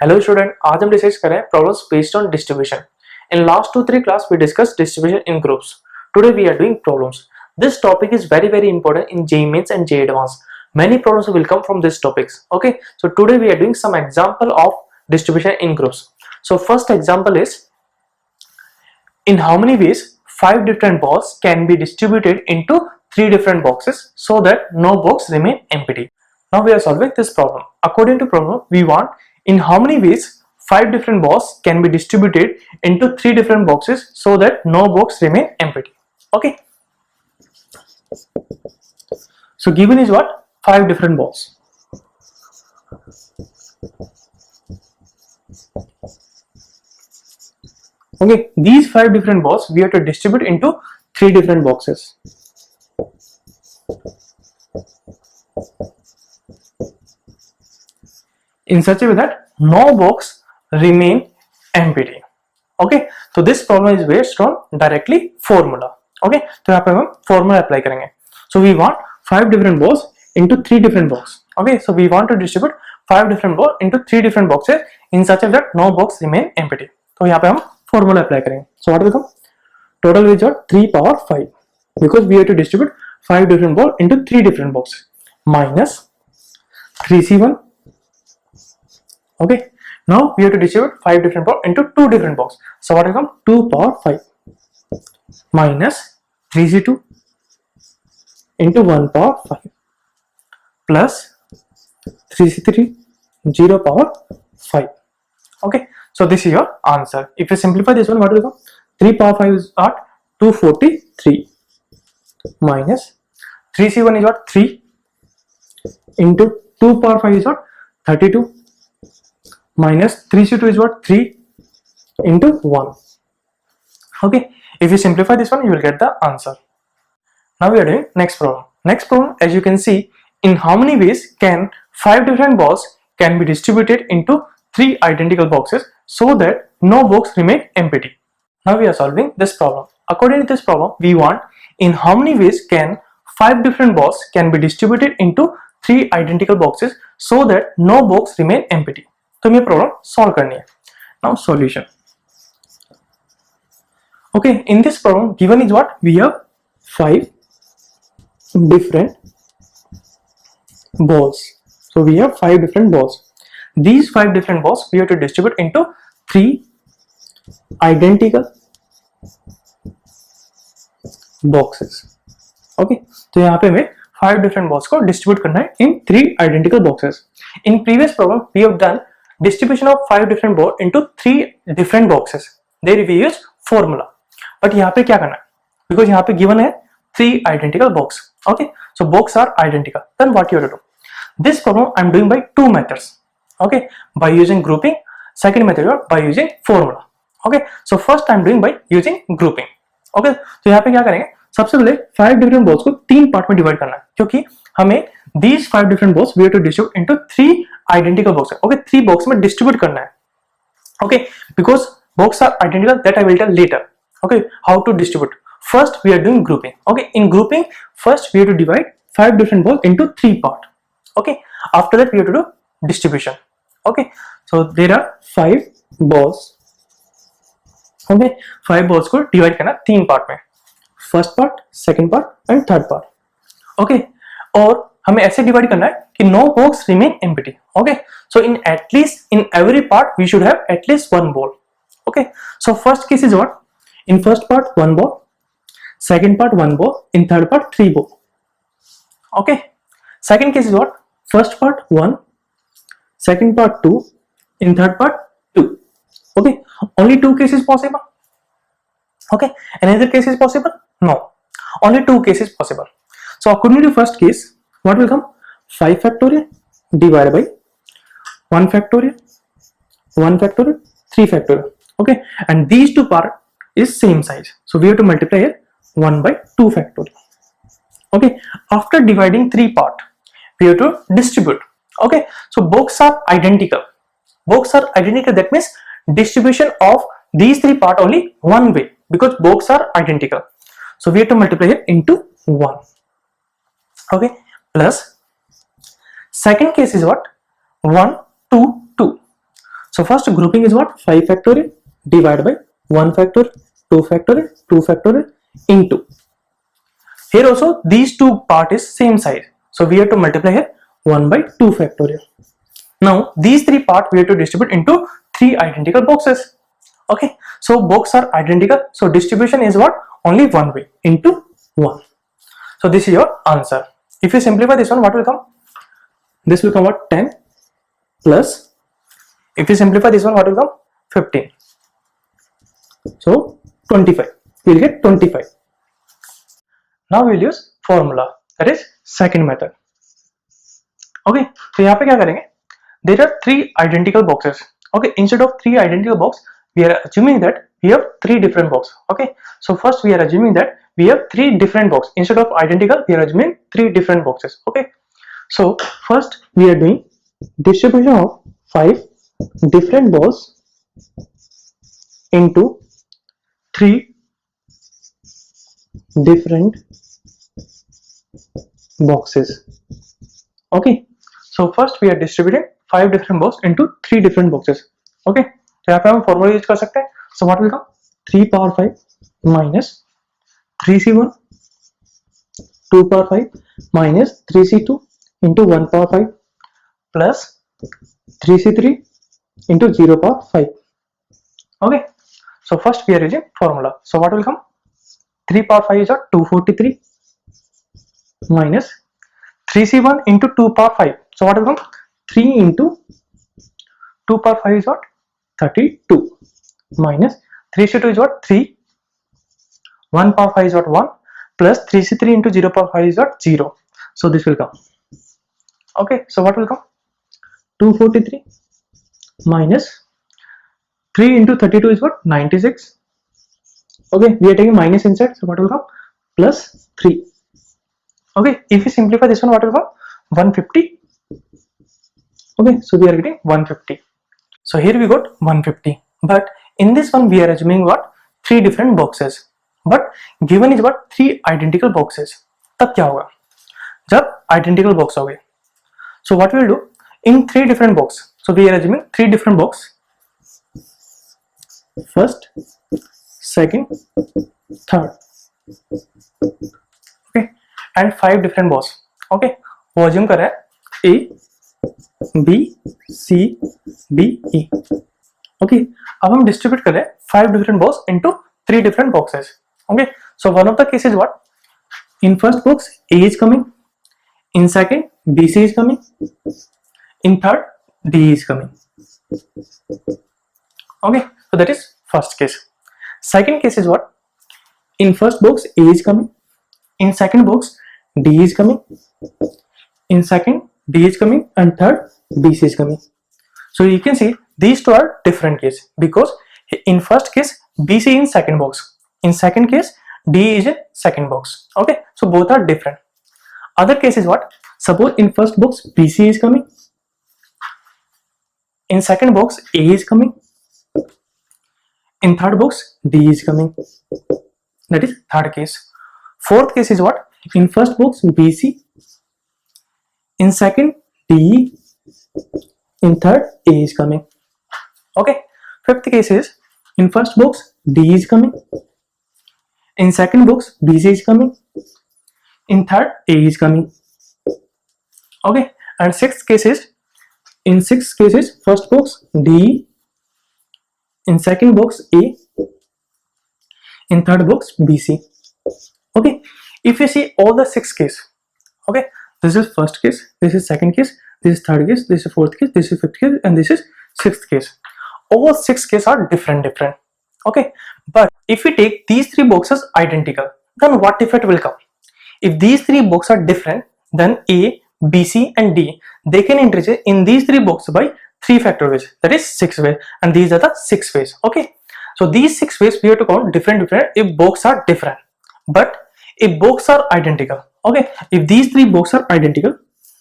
Hello student, आज हम discuss करें problems based on distribution. In last 2-3 class we discussed distribution in groups. Today we are doing problems. This topic is very important in JEE Mains and JEE Advanced. Many problems will come from these topics. Okay, so today we are doing some example of distribution in groups. So first example is, in how many ways 5 different balls can be distributed into 3 different boxes so that no box remain empty. Now we are solving this problem. According to problem, we want in how many ways 5 different balls can be distributed into 3 different boxes so that no box remain empty. Okay, so given is what? 5 different balls. Okay, these 5 different balls we have to distribute into 3 different boxes. In such a way that no box remain empty. Okay, so this problem is based on directly formula. Okay, तो यहाँ पे हम formula apply करेंगे. So we want 5 different balls into 3 different boxes. Okay, so we want to distribute 5 different balls into 3 different boxes in such a way that no box remain empty. तो यहाँ पे हम formula apply करेंगे. So what will come? Total is what? 3 power 5, because we have to distribute 5 different balls into 3 different boxes, minus 3c1. Okay, now we have to distribute 5 different balls into 2 different boxes. So what will come? 2 power 5 minus 3c2 into 1 power 5 plus 3c3 0 power 5. Okay, so this is your answer. If you simplify this one, what will come? 3 power 5 is what? 243 minus 3c1 is what? 3 into 2 power 5 is what? 32 minus 3c2 is what? 3 into 1. Okay, if you simplify this one, you will get the answer. Now we are doing next problem. Next problem, as you can see, in how many ways can 5 different balls can be distributed into 3 identical boxes so that no box remain empty. Now we are solving this problem. According to this problem, we want in how many ways can 5 different balls can be distributed into 3 identical boxes so that no box remain empty. तो हमें problem solve करनी है. Now solution. Okay, in this problem given is what? We have 5 different balls. So we have 5 different balls. These 5 different balls we have to distribute into 3 identical boxes. Okay, तो यहाँ पे हमें 5 different balls को distribute करना है in 3 identical boxes. In previous problem we have done distribution of 5 different balls into 3 different boxes. There we use formula. But यहाँ पे क्या करना है? Because यहाँ पे given है 3 identical box. Okay, so box are identical. Then what you have to do? This problem I am doing by 2 methods. Okay, by using grouping. Second method by using formula. Okay, so first I am doing by using grouping. Okay, so यहाँ पे क्या करेंगे? सबसे पहले 5 different balls को 3 part में divide करना है, क्योंकि हमें these 5 different balls we have to distribute into 3 identical boxes. Okay, 3 box में distribute करना है. Okay, because box are identical, that I will tell later. Okay, how to distribute. First we are doing grouping. Okay, in grouping first we have to divide 5 different balls into 3 parts. Okay, after that we have to do distribution. Okay, so there are 5 balls. Okay, 5 balls को divide करना 3 part में, first part, second part and third part. Okay, और हमें ऐसे divide करना है कि no box remain empty. Okay, so in at least in every part we should have at least 1 ball. Okay, so first case is what? In first part 1 ball, second part 1 ball, in third part 3 ball. Okay, second case is what? First part 1, second part 2, in third part 2. Okay, only 2 cases possible. Okay, another case is possible? No, only 2 cases possible. So according to first case, what will come? 5 factorial divided by 1 factorial, 1 factorial, 3 factorial. Okay, and these two part is same size, so we have to multiply here 1 by 2 factorial. Okay, after dividing 3 part, we have to distribute. Okay, so box are identical. Box are identical. That means distribution of these three part only one way because box are identical. So we have to multiply it into 1. Okay, plus second case is what? 1, 2, 2. So first grouping is what? 5 factorial divided by 1 factorial, 2 factorial, 2 factorial into. Here also these two part is same size. So we have to multiply here 1 by 2 factorial. Now these three part we have to distribute into 3 identical boxes. Okay, so boxes are identical. So distribution is what? Only one way into 1. So this is your answer. If you simplify this one, what will come? This will come what? 10 plus. If you simplify this one, what will come? 15. So 25. We will get 25. Now we will use formula, that is second method. Okay, so यहाँ पे क्या करेंगे? There are 3 identical boxes. Okay, instead of 3 identical box, we are assuming that we have 3 different boxes. Okay, so first we are assuming that we have 3 different boxes. Instead of identical, we are assuming 3 different boxes. Okay, so first we are doing distribution of 5 different balls into 3 different boxes. Okay, so first we are distributing 5 different balls into 3 different boxes. Okay, तो यहाँ पे हम formula use कर सकते हैं. So what will come? 3 power 5 minus 3c1 2 power 5 minus 3c2 into 1 power 5 plus 3c3 into 0 power 5. Okay, so first we are using formula. So what will come? 3 power 5 is what? 243 minus 3c1 into 2 power 5. So what will come? 3 into 2 power 5 is what? 32 minus 3c2 is what? 3. 1 power 5 is what? 1 plus 3c3 into 0 power 5 is what? 0. So this will come. Okay, so what will come? 243 minus 3 into 32 is what? 96. Okay, we are taking minus inside, so what will come? Plus 3. Okay, if we simplify this one, what will come? 150. Okay, so we are getting 150. So here we got 150, but in this one we are assuming what? 3 different boxes, but given is what? 3 identical boxes. तब क्या होगा? जब identical box होंगे. So what we will do in 3 different box? So we are assuming 3 different box. First, second, third. Okay, and 5 different box. Okay, वो assume कर रहा है A, B, C, D, E. Okay, अब हम distribute कर रहे हैं 5 different box into 3 different boxes. Okay, so one of the cases what? In first box A is coming, in second BC is coming, in third D is coming. Okay, so that is first case. Second case is what? In first box A is coming, in second box D is coming, in second D is coming, and third BC is coming. So you can see these two are different case because in first case BC in second box, in second case D is in second box. Okay, so both are different. Other case is what? Suppose in first box BC is coming, in second box A is coming, in third box D is coming. That is third case. Fourth case is what? In first box BC, in second D, in third A is coming. Okay, fifth case is in first box D is coming, in second box BC is coming, in third A is coming. Okay, and sixth case is in sixth cases first box D, in second box A, in third box BC. Okay, if you see all the 6 case, okay, this is first case, this is second case, this is third case, this is fourth case, this is fifth case, and this is sixth case. All 6 cases are different. Okay, but if we take these 3 boxes identical, then what effect will come? If these 3 boxes are different, then A, B, C, and D, they can interchange in these 3 boxes by 3 factor ways, that is 6 ways, and these are the 6 ways. Okay, so these 6 ways we have to count different if boxes are different, but if boxes are identical. Okay, if these 3 boxes are identical,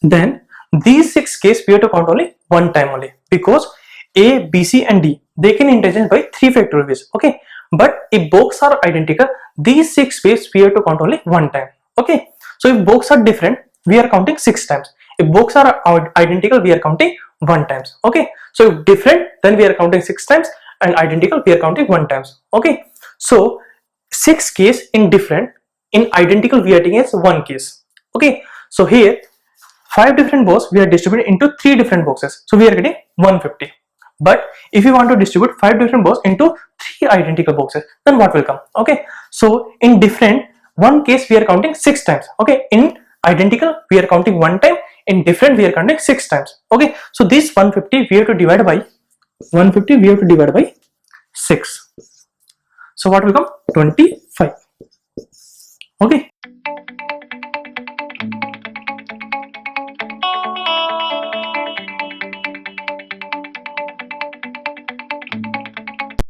then these 6 cases we have to count only one time only, because A, B, C, and D they can interchange by 3 factorial ways. Okay, but if box are identical, these 6 ways we have to count only one time. Okay, so if box are different, we are counting 6 times. If box are identical, we are counting 1 times. Okay, so if different, then we are counting 6 times, and identical we are counting 1 times. Okay, so 6 case in different, in identical we are taking as 1 case. Okay, so here 5 different balls we are distributed into 3 different boxes, so we are getting 150. But if you want to distribute 5 different balls into 3 identical boxes, then what will come? Okay, so in different, one case we are counting 6 times. Okay, in identical we are counting 1 time, in different we are counting 6 times. Okay, so this 150 we have to divide by 6. So what will come? 25. Okay,